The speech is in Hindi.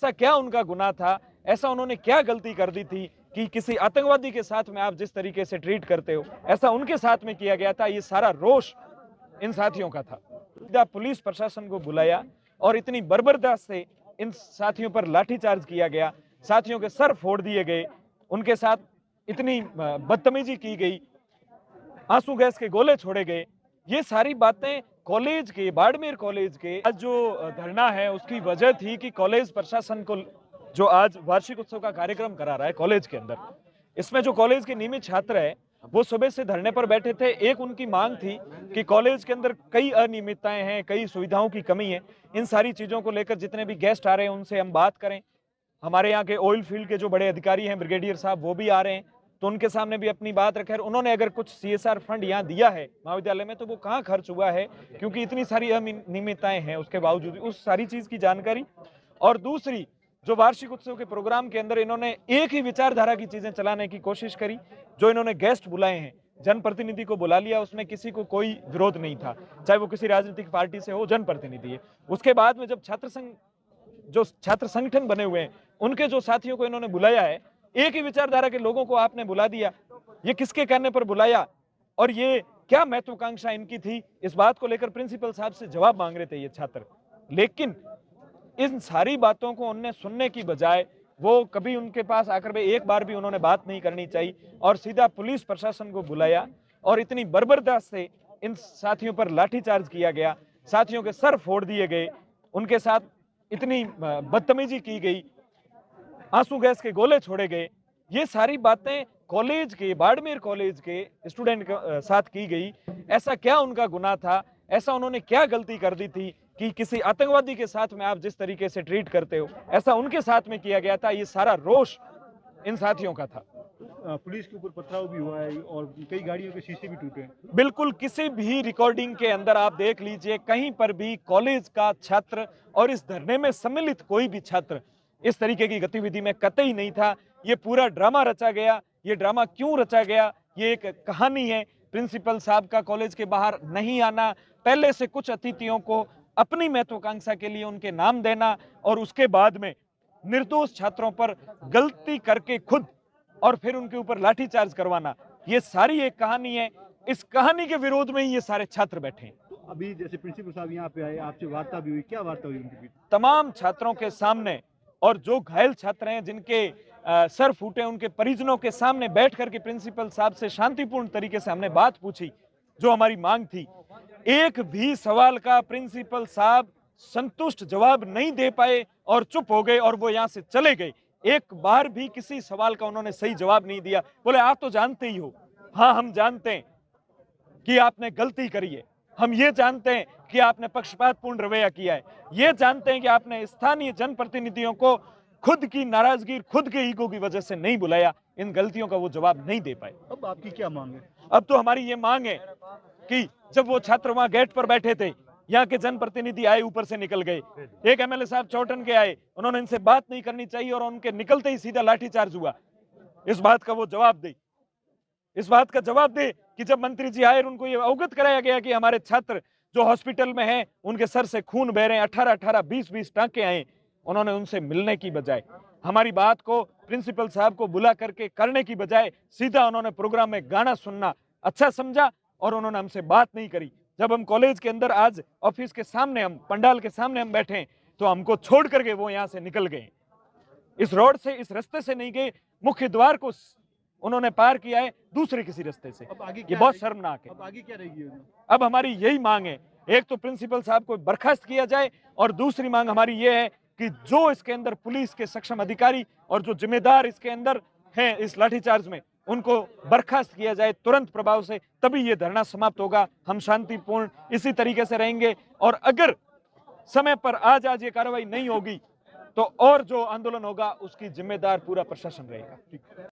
ऐसा क्या उनका गुनाह था, ऐसा उन्होंने क्या गलती कर दी थी कि किसी आतंकवादी के साथ में आप जिस तरीके से ट्रीट करते हो, ऐसा उनके साथ में किया गया था। ये सारा रोष इन साथियों का था। सीधा पुलिस प्रशासन को बुलाया और इतनी बर्बरता से इन साथियों पर लाठीचार्ज किया गया, साथियों के सर फोड़ दिए गए, उनके साथ इतनी बदतमीजी की गई, आंसू गैस के गोले छोड़े गए। ये सारी बातें कॉलेज के, बाड़मेर कॉलेज के आज जो धरना है उसकी वजह थी कि कॉलेज प्रशासन को जो आज वार्षिक उत्सव का कार्यक्रम करा रहा है कॉलेज के अंदर, इसमें जो कॉलेज के नियमित छात्र है वो सुबह से धरने पर बैठे थे। एक उनकी मांग थी कि कॉलेज के अंदर कई अनियमितताएं हैं, कई सुविधाओं की कमी है, इन सारी चीजों को लेकर जितने भी गेस्ट आ रहे हैं उनसे हम बात करें। हमारे यहाँ के ऑयल फील्ड के जो बड़े अधिकारी हैं, ब्रिगेडियर साहब, वो भी आ रहे हैं, तो उनके सामने भी अपनी बात रखे। उन्होंने अगर कुछ सीएसआर फंड यहाँ दिया है महाविद्यालय में तो वो कहाँ खर्च हुआ है, क्योंकि इतनी सारी अनियमितताएं हैं उसके बावजूद उस सारी चीज की जानकारी। और दूसरी, जो वार्षिक उत्सव के प्रोग्राम के अंदर इन्होंने एक ही विचारधारा की चीजें चलाने की कोशिश करी। जो इन्होंने गेस्ट बुलाए हैं, जनप्रतिनिधि को बुला लिया, उसमें किसी को कोई विरोध नहीं था, चाहे वो किसी राजनीतिक पार्टी से हो, जनप्रतिनिधि है। उसके बाद में जब जो छात्र संगठन बने हुए हैं उनके जो साथियों को इन्होंने बुलाया है, एक ही विचारधारा के लोगों को आपने बुला दिया। ये किसके कहने पर बुलाया और ये क्या महत्वाकांक्षा इनकी थी, इस बात को लेकर प्रिंसिपल साहब से जवाब मांग रहे थे ये छात्र। लेकिन इन सारी बातों को उनने सुनने की बजाय वो कभी उनके पास आकर एक बार भी उन्होंने बात नहीं करनी चाहिए और सीधा पुलिस प्रशासन को बुलाया और इतनी बर्बरता से इन साथियों पर लाठीचार्ज किया गया, साथियों के सर फोड़ दिए गए, उनके साथ इतनी बदतमीजी की गई, आंसू गैस के गोले छोड़े गए। ये सारी बातें कॉलेज के, बाड़मेर कॉलेज के स्टूडेंट के साथ की गई। ऐसा क्या उनका गुनाह था, ऐसा उन्होंने क्या गलती कर दी थी कि किसी आतंकवादी के साथ में आप जिस तरीके से ट्रीट करते हो, ऐसा उनके साथ में किया गया था। ये सारा रोष इन साथियों का था। पुलिस के ऊपर पथराव भी हुआ है और कई गाड़ियों के शीशे भी टूटे हैं। बिल्कुल, किसी भी रिकॉर्डिंग के अंदर आप देख लीजिए, कहीं पर भी कॉलेज का छात्र और इस धरने में सम्मिलित कोई भी छात्र इस तरीके की गतिविधि में कतई नहीं था। ये पूरा ड्रामा रचा गया। ये ड्रामा क्यों रचा गया, ये एक कहानी है। प्रिंसिपल साहब का कॉलेज के बाहर नहीं आना, पहले से कुछ अतिथियों को अपनी महत्वाकांक्षा के लिए उनके नाम देना और उसके बाद में निर्दोष छात्रों पर गलती करके खुद और फिर उनके ऊपर लाठीचार्ज करवाना, ये सारी एक कहानी है। इस कहानी के विरोध में ही ये सारे छात्र बैठे हैं। तो अभी जैसे प्रिंसिपल साहब यहाँ पे आए, आपसे वार्ता भी हुई, क्या वार्ता हुई उनके बीच? तमाम छात्रों के सामने और जो घायल छात्र हैं जिनके सर फूटे, उनके परिजनों के सामने बैठ करके प्रिंसिपल साहब से शांतिपूर्ण तरीके से हमने बात पूछी, जो हमारी मांग थी। एक भी सवाल का प्रिंसिपल साहब संतुष्ट जवाब नहीं दे पाए और चुप हो गए और वो यहां से चले गए। एक बार भी किसी सवाल का उन्होंने सही जवाब नहीं दिया। बोले आप तो जानते ही हो। हाँ, हम जानते हैं कि आपने गलती करी है, हम ये जानते हैं कि आपने पक्षपातपूर्ण रवैया किया है, ये जानते हैं कि आपने स्थानीय जनप्रतिनिधियों को खुद की नाराजगी, खुद के ईगो की वजह से नहीं बुलाया। इन गलतियों का वो जवाब नहीं दे पाए। अब आपकी क्या मांग है? अब तो हमारी ये मांग है कि जब वो छात्र वहां गेट पर बैठे थे, यहाँ के जनप्रतिनिधि आए, ऊपर से निकल गए। एक एमएलए साहब चौटन के आए, उन्होंने इनसे बात नहीं करनी चाहिए और उनके निकलते ही सीधा लाठीचार्ज हुआ। इस बात का वो जवाब दे, इस बात का जवाब दे कि जब मंत्री जी आए और उनको ये अवगत कराया गया कि हमारे छात्र जो हॉस्पिटल में हैं उनके सर से खून बह रहे हैं, 18-18, 20-20 टांके आए, उन्होंने उनसे मिलने की बजाय, हमारी बात को प्रिंसिपल साहब को बुला करके करने की बजाय सीधा उन्होंने प्रोग्राम में गाना सुनना अच्छा समझा और उन्होंने हमसे बात नहीं करी। जब हम कॉलेज के अंदर आज ऑफिस के सामने, हम पंडाल के सामने हम बैठे हैं, तो हमको छोड़ करके वो यहां से निकल गए। इस रोड से, इस रास्ते से नहीं गए, मुख्य द्वार को उन्होंने पार किया है दूसरे किसी रास्ते से। अब आगे ये बहुत शर्मनाक है। अब आगे क्या रहेगी? अब हमारी यही मांग है, एक तो प्रिंसिपल साहब को बर्खास्त किया जाए और दूसरी मांग हमारी ये है कि जो इसके अंदर पुलिस के सक्षम अधिकारी और जो जिम्मेदार इसके अंदर हैं इस लाठीचार्ज में, उनको बर्खास्त किया जाए तुरंत प्रभाव से, तभी ये धरना समाप्त होगा। हम शांतिपूर्ण इसी तरीके से रहेंगे और अगर समय पर आज ये कार्रवाई नहीं होगी तो और जो आंदोलन होगा उसकी जिम्मेदार पूरा प्रशासन रहेगा।